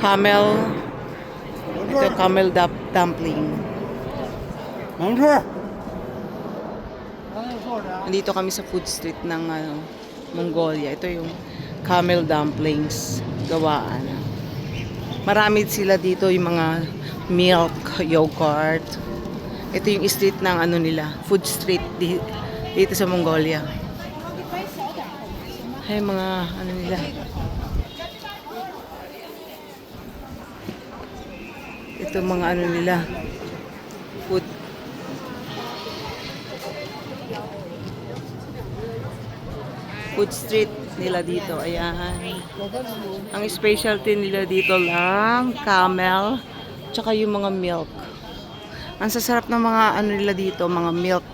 camel. Ito, camel dumpling. Nandito kami sa food street ng Mongolia. Ito yung camel dumplings gawaan. Marami sila dito yung mga milk, yogurt. Ito yung street ng ano nila, food street dito sa Mongolia. Ay, mga ano nila. Ito mga ano nila. Food street nila dito. Ayan. Ang specialty nila dito lang, camel, tsaka yung mga milk. Ang sasarap ng mga ano nila dito, mga milk.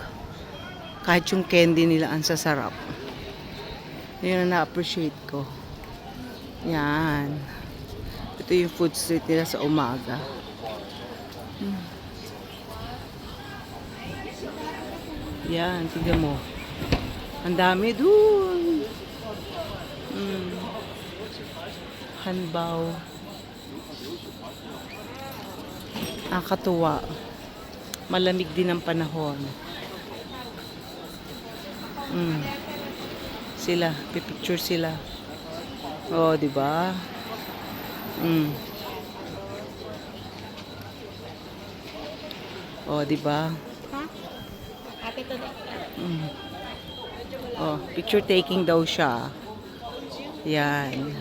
Kahit yung candy nila, ang sasarap. Yun ang na-appreciate ko. Yan. Ito yung food street nila sa umaga. Yan, tignan mo. Ang dami dun. Hanbaw. Nakakatuwa. Malamig din ang panahon. Sila, pipicture sila. Oh, di ba? Oh, di ba? Oh, picture taking daw siya. Yan.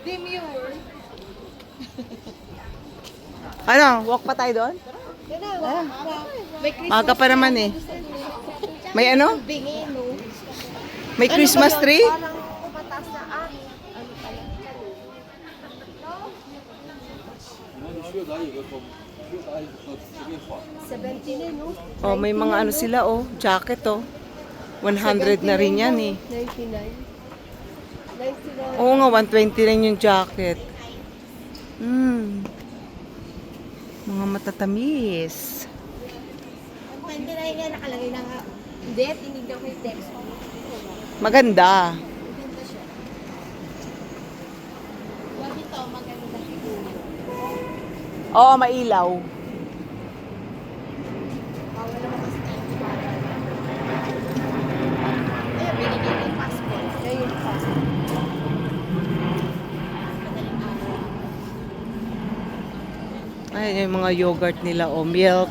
Demure. Ano, walk pa tayo doon? Maga pa naman eh. May ano? May Christmas tree? Parang kumatas na ano pala? $79, no? Oh, may mga ano sila oh, jacket oh. 100 na rin yan eh. 99. Oo nga, 120 rin yung jacket. Mga matatamis. 29 nga nakalagay na nga. Hindi, tinignan ko yung text. Maganda. Maganda siya. Wag ito, maganda siguro. Oo, mailaw. Bawal naman kasi tayo kumara. Ayun, binigay ko yung passport. Ayun yung passport. Madaling araw. Ay, yung mga yogurt nila o milk.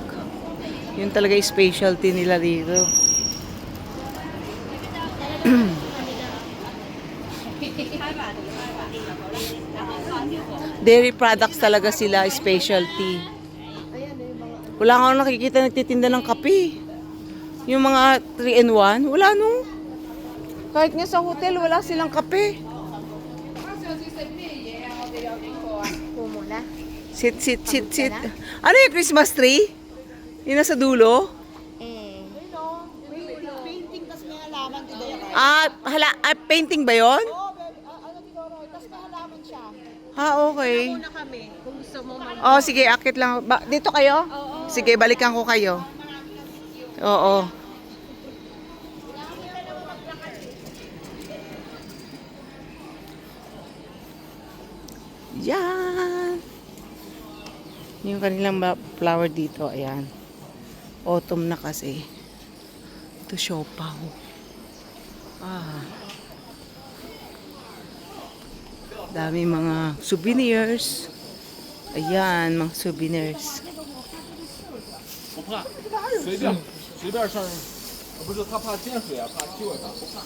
Yun talaga yung specialty nila dito. Dairy products talaga sila, specialty. Wala nga akong nakikita nagtitinda ng kape. Yung mga 3-in-1, wala no. Kahit nga sa hotel, wala silang kape. Pumula. Sit. Ano yung Christmas tree? Yung nasa dulo? Painting, tas may halaman dito. Painting ba yon? Tas may halaman siya. Okay. Muna kami, kung gusto mo Oh, sige, akit lang. Dito kayo? Sige, balikan ko kayo. Oo. Yan. Yung kanilang flower dito, ayan. Autumn na kasi. Ito siopaw. Dami mga souvenirs. Ayan, mga souvenirs. 不怕，随便随便上，不是他怕溅水啊，怕气味它不怕。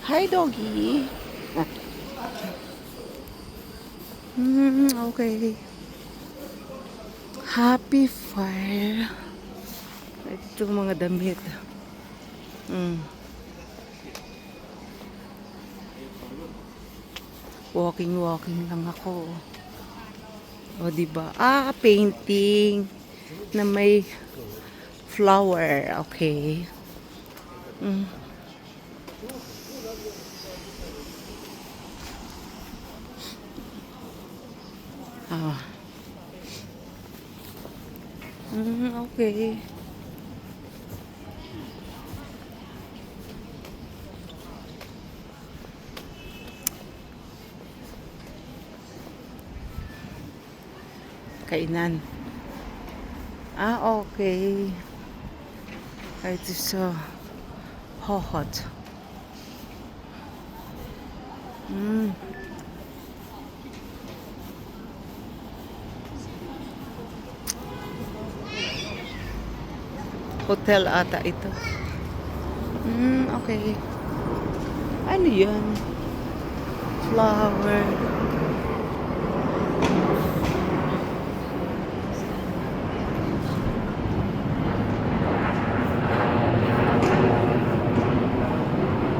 Hi, doggy. Okay. Happy Fire. Ito mga damit. Mm. Walking lang ako. O, diba? Ah, painting na may flower. Okay. Mm. Ah. Okay. Kainan. Ah, okay. It is hot. Mm. Hotel ata ito. Okay. Ano yan? Flower.